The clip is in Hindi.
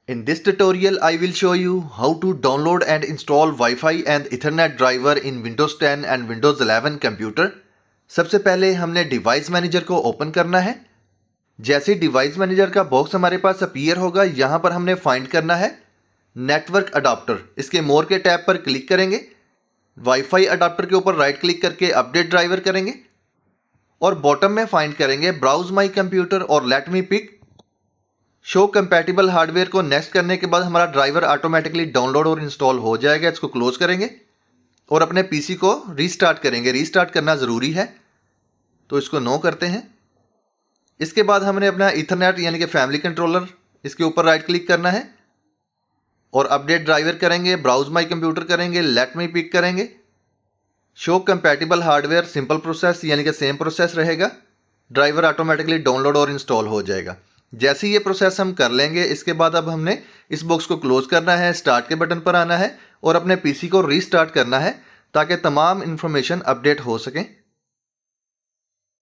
In this tutorial, I will show you how to download and install Wi-Fi and Ethernet driver in Windows 10 and Windows 11 computer. सबसे पहले हमने डिवाइस मैनेजर को ओपन करना है। जैसे डिवाइस मैनेजर का बॉक्स हमारे पास अपीयर होगा, यहाँ पर हमने फाइंड करना है नेटवर्क अडाप्टर। इसके मोर के टैब पर क्लिक करेंगे, वाईफाई अडाप्टर के ऊपर राइट क्लिक करके अपडेट ड्राइवर करेंगे और बॉटम में फाइंड करेंगे ब्राउज माई कंप्यूटर और let me pick. Show compatible hardware को नेक्स्ट करने के बाद हमारा ड्राइवर ऑटोमेटिकली डाउनलोड और इंस्टॉल हो जाएगा। इसको क्लोज करेंगे और अपने पीसी को रीस्टार्ट करेंगे। रीस्टार्ट करना ज़रूरी है, तो इसको नो करते हैं। इसके बाद हमने अपना इथरनेट यानी कि फैमिली कंट्रोलर, इसके ऊपर राइट क्लिक करना है और अपडेट ड्राइवर करेंगे, ब्राउज माई कंप्यूटर करेंगे, लेट मी पिक करेंगे। Show compatible hardware simple process यानी कि सेम प्रोसेस रहेगा। ड्राइवर ऑटोमेटिकली डाउनलोड और इंस्टॉल हो जाएगा। जैसे ये प्रोसेस हम कर लेंगे, इसके बाद अब हमने इस बॉक्स को क्लोज करना है, स्टार्ट के बटन पर आना है और अपने पीसी को रीस्टार्ट करना है ताकि तमाम इंफॉर्मेशन अपडेट हो सकें।